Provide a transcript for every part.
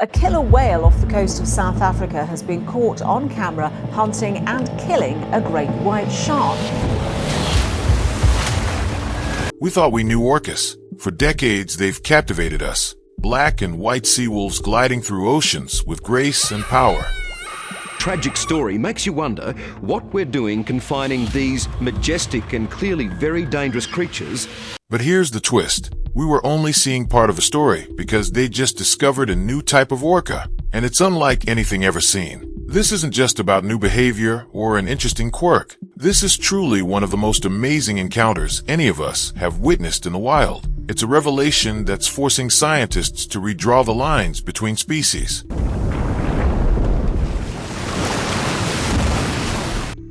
A killer whale off the coast of South Africa has been caught on camera hunting and killing a great white shark. We thought we knew Orcas. For decades, they've captivated us. Black and white sea wolves gliding through oceans with grace and power. Tragic story makes you wonder what we're doing confining these majestic and clearly very dangerous creatures. But here's the twist. We were only seeing part of the story because they just discovered a new type of orca, and it's unlike anything ever seen. This isn't just about new behavior or an interesting quirk. This is truly one of the most amazing encounters any of us have witnessed in the wild. It's a revelation that's forcing scientists to redraw the lines between species.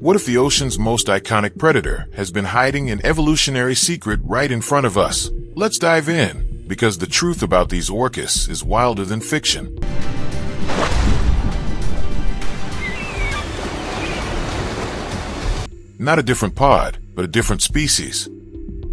What if the ocean's most iconic predator has been hiding an evolutionary secret right in front of us? Let's dive in, because the truth about these orcas is wilder than fiction. Not a different pod, but a different species.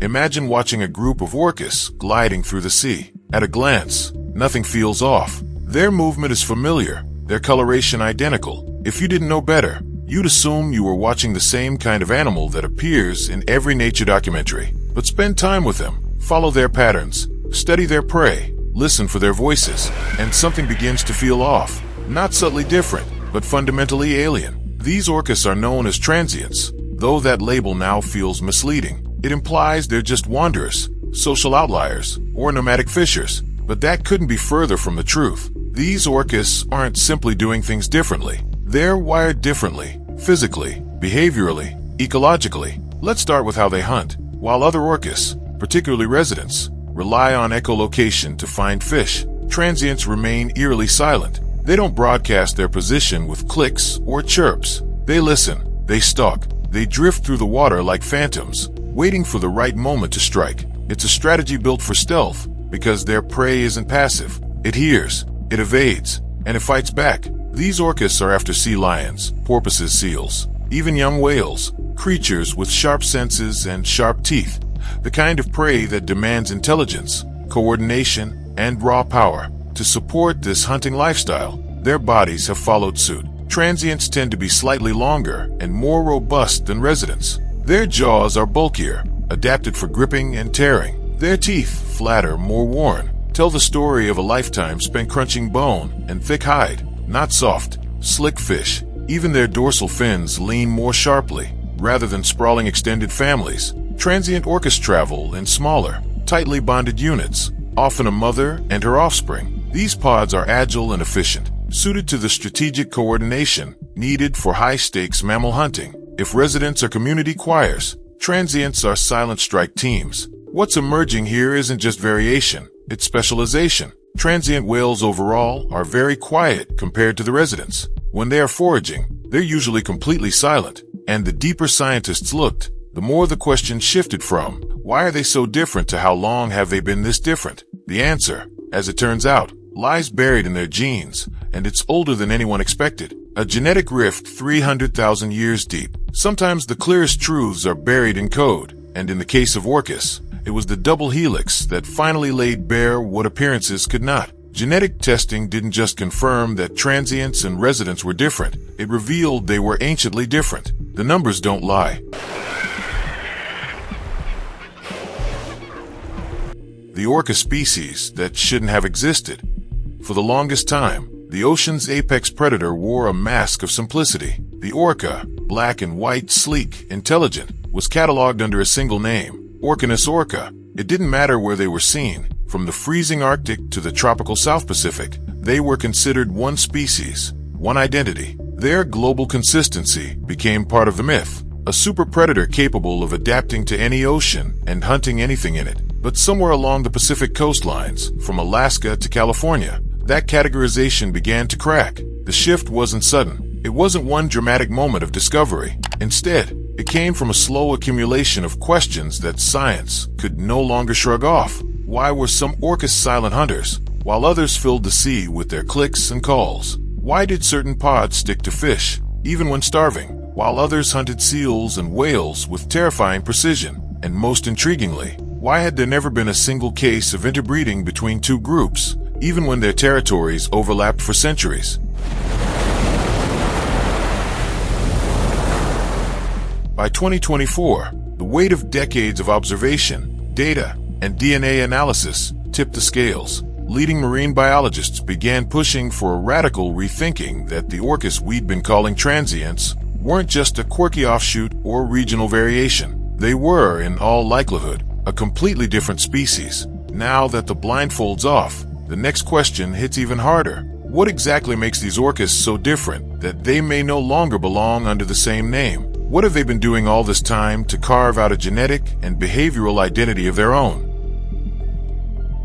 Imagine watching a group of orcas gliding through the sea. At a glance, nothing feels off. Their movement is familiar, their coloration identical. If you didn't know better, you'd assume you were watching the same kind of animal that appears in every nature documentary. But spend time with them, follow their patterns, study their prey, listen for their voices, and something begins to feel off. Not subtly different, but fundamentally alien. These orcas are known as transients, though that label now feels misleading. It implies they're just wanderers, social outliers, or nomadic fishers. But that couldn't be further from the truth. These orcas aren't simply doing things differently. They're wired differently, physically, behaviorally, ecologically. Let's start with how they hunt. While other orcas, particularly residents, rely on echolocation to find fish, transients remain eerily silent. They don't broadcast their position with clicks or chirps. They listen, they stalk, they drift through the water like phantoms, waiting for the right moment to strike. It's a strategy built for stealth, because their prey isn't passive. It hears, it evades, and it fights back. These orcas are after sea lions, porpoises, seals, even young whales, creatures with sharp senses and sharp teeth, the kind of prey that demands intelligence, coordination, and raw power. To support this hunting lifestyle, their bodies have followed suit. Transients tend to be slightly longer and more robust than residents. Their jaws are bulkier, adapted for gripping and tearing. Their teeth, flatter, more worn, tell the story of a lifetime spent crunching bone and thick hide. Not soft, slick fish. Even their dorsal fins lean more sharply, rather than sprawling extended families. Transient orcas travel in smaller, tightly bonded units, often a mother and her offspring. These pods are agile and efficient, suited to the strategic coordination needed for high-stakes mammal hunting. If residents are community choirs, transients are silent strike teams. What's emerging here isn't just variation, it's specialization. Transient whales overall are very quiet compared to the residents. When they are foraging, they're usually completely silent. And the deeper scientists looked, the more the question shifted from, why are they so different, to how long have they been this different? The answer, as it turns out, lies buried in their genes, and it's older than anyone expected. A genetic rift 300,000 years deep. Sometimes the clearest truths are buried in code, and in the case of Orcas, it was the double helix that finally laid bare what appearances could not. Genetic testing didn't just confirm that transients and residents were different, it revealed they were anciently different. The numbers don't lie. The orca species that shouldn't have existed. For the longest time, the ocean's apex predator wore a mask of simplicity. The orca, black and white, sleek, intelligent, was cataloged under a single name, Orcanus orca. It didn't matter where they were seen, from the freezing Arctic to the tropical South Pacific. They were considered one species, one identity. Their global consistency became part of the myth, a super predator capable of adapting to any ocean and hunting anything in it. But somewhere along the Pacific coastlines, from Alaska to California, that categorization began to crack. The shift wasn't sudden. It wasn't one dramatic moment of discovery. Instead, it came from a slow accumulation of questions that science could no longer shrug off. Why were some orcas silent hunters, while others filled the sea with their clicks and calls? Why did certain pods stick to fish, even when starving, while others hunted seals and whales with terrifying precision? And most intriguingly, why had there never been a single case of interbreeding between two groups? even when their territories overlapped for centuries. By 2024, the weight of decades of observation, data, and DNA analysis tipped the scales. Leading marine biologists began pushing for a radical rethinking that the orcas we'd been calling transients weren't just a quirky offshoot or regional variation. They were, in all likelihood, a completely different species. Now that the blindfold's off, the next question hits even harder. What exactly makes these orcas so different that they may no longer belong under the same name? What have they been doing all this time to carve out a genetic and behavioral identity of their own?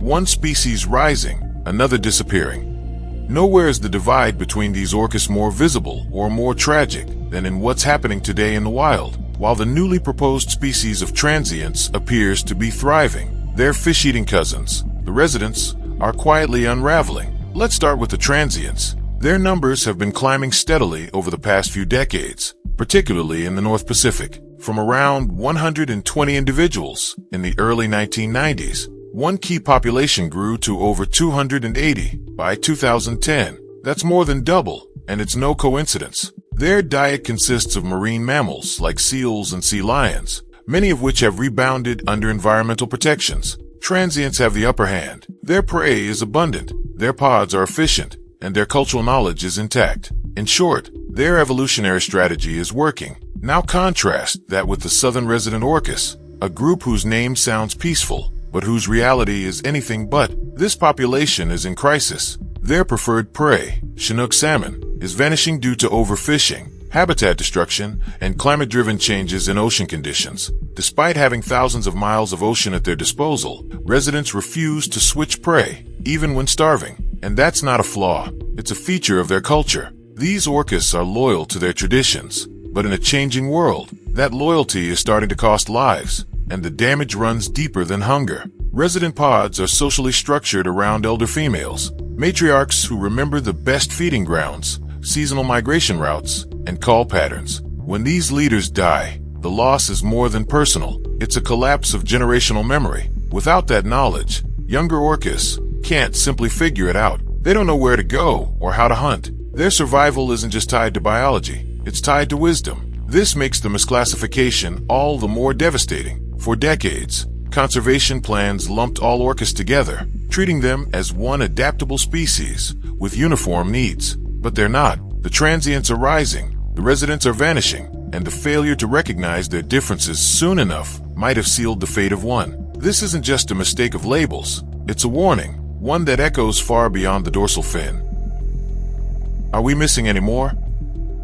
One species rising, another disappearing. Nowhere is the divide between these orcas more visible or more tragic than in what's happening today in the wild. While the newly proposed species of transients appears to be thriving, their fish-eating cousins, the residents, are quietly unraveling. Let's start with the transients. Their numbers have been climbing steadily over the past few decades, particularly in the North Pacific. From around 120 individuals in the early 1990s, one key population grew to over 280 by 2010. That's more than double, and it's no coincidence. Their diet consists of marine mammals like seals and sea lions, many of which have rebounded under environmental protections. Transients have the upper hand. Their prey is abundant, their pods are efficient, and their cultural knowledge is intact. In short, their evolutionary strategy is working. Now contrast that with the southern resident orcas, a group whose name sounds peaceful, but whose reality is anything but. This population is in crisis. Their preferred prey, Chinook salmon, is vanishing due to overfishing, habitat destruction, and climate-driven changes in ocean conditions. Despite having thousands of miles of ocean at their disposal, residents refuse to switch prey, even when starving. And that's not a flaw. It's a feature of their culture. These orcas are loyal to their traditions, but in a changing world, that loyalty is starting to cost lives, and the damage runs deeper than hunger. Resident pods are socially structured around elder females, matriarchs who remember the best feeding grounds, seasonal migration routes, and call patterns. When these leaders die, the loss is more than personal. It's a collapse of generational memory. Without that knowledge, younger orcas can't simply figure it out. They don't know where to go or how to hunt. Their survival isn't just tied to biology, it's tied to wisdom. This makes the misclassification all the more devastating. For decades, conservation plans lumped all orcas together, treating them as one adaptable species with uniform needs. But they're not. The transients are rising, the residents are vanishing, and the failure to recognize their differences soon enough might have sealed the fate of one. This isn't just a mistake of labels, it's a warning, one that echoes far beyond the dorsal fin. Are we missing any more?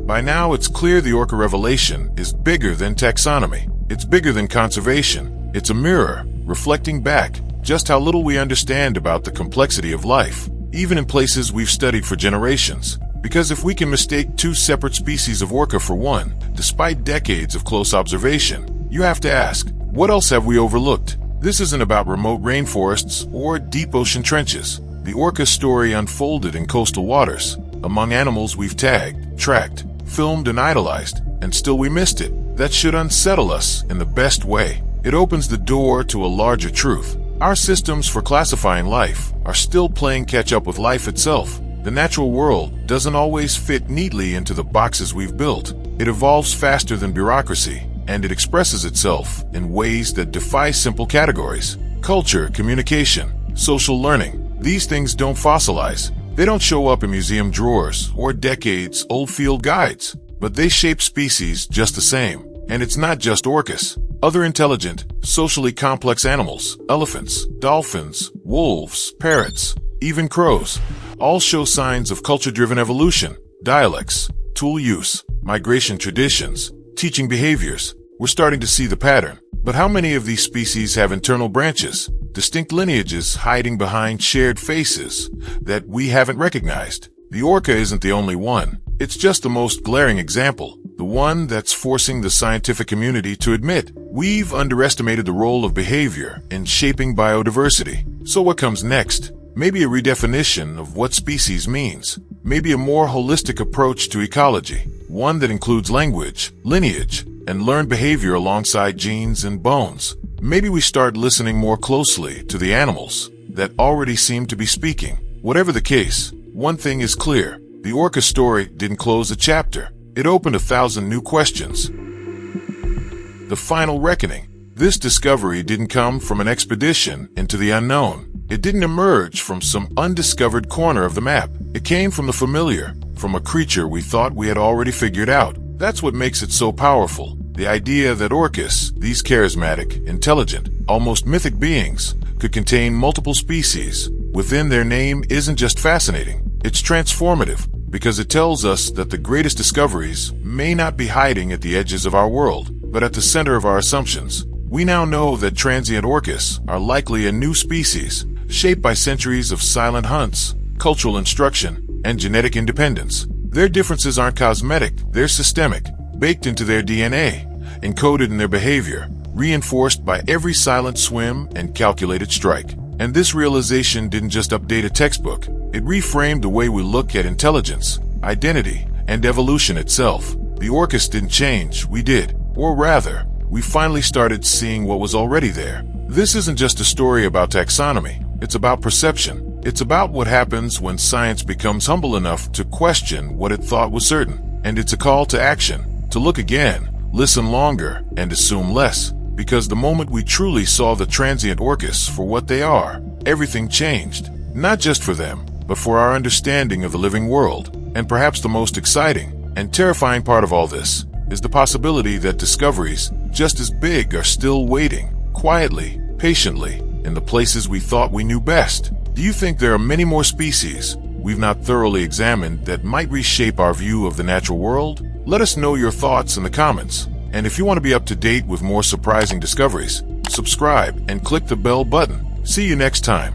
By now, it's clear the orca revelation is bigger than taxonomy. It's bigger than conservation. It's a mirror, reflecting back just how little we understand about the complexity of life, even in places we've studied for generations. Because if we can mistake two separate species of orca for one, despite decades of close observation, you have to ask, what else have we overlooked? This isn't about remote rainforests or deep ocean trenches. The orca story unfolded in coastal waters, among animals we've tagged, tracked, filmed, and idolized, and still we missed it. That should unsettle us in the best way. It opens the door to a larger truth. Our systems for classifying life are still playing catch up with life itself. The natural world doesn't always fit neatly into the boxes we've built. It evolves faster than bureaucracy, and it expresses itself in ways that defy simple categories. Culture, communication, social learning. These things don't fossilize. They don't show up in museum drawers or decades-old field guides, but they shape species just the same. And it's not just orcas. Other intelligent, socially complex animals, elephants, dolphins, wolves, parrots, even crows, all show signs of culture-driven evolution. Dialects, tool use, migration traditions, teaching behaviors. We're starting to see the pattern. But how many of these species have internal branches, distinct lineages hiding behind shared faces that we haven't recognized? The orca isn't the only one. It's just the most glaring example, the one that's forcing the scientific community to admit we've underestimated the role of behavior in shaping biodiversity. So what comes next? Maybe a redefinition of what species means. Maybe a more holistic approach to ecology, one that includes language, lineage, and learned behavior alongside genes and bones. Maybe we start listening more closely to the animals that already seem to be speaking. Whatever the case, one thing is clear. The Orca story didn't close a chapter. It opened 1,000 new questions. The final reckoning. This discovery didn't come from an expedition into the unknown. It didn't emerge from some undiscovered corner of the map. It came from the familiar, from a creature we thought we had already figured out. That's what makes it so powerful. The idea that Orcas, these charismatic, intelligent, almost mythic beings, could contain multiple species within their name isn't just fascinating. It's transformative, because it tells us that the greatest discoveries may not be hiding at the edges of our world, but at the center of our assumptions. We now know that transient Orcas are likely a new species, shaped by centuries of silent hunts, cultural instruction, and genetic independence. Their differences aren't cosmetic, they're systemic, baked into their DNA, encoded in their behavior, reinforced by every silent swim and calculated strike. And this realization didn't just update a textbook, it reframed the way we look at intelligence, identity, and evolution itself. The Orcas didn't change, we did. Or rather, we finally started seeing what was already there. This isn't just a story about taxonomy, it's about perception. It's about what happens when science becomes humble enough to question what it thought was certain. And it's a call to action, to look again, listen longer, and assume less. Because the moment we truly saw the transient Orcas for what they are, everything changed. Not just for them, but for our understanding of the living world. And perhaps the most exciting and terrifying part of all this is the possibility that discoveries just as big are still waiting, quietly, patiently, in the places we thought we knew best. Do you think there are many more species we've not thoroughly examined that might reshape our view of the natural world? Let us know your thoughts in the comments. And if you want to be up to date with more surprising discoveries, subscribe and click the bell button. See you next time.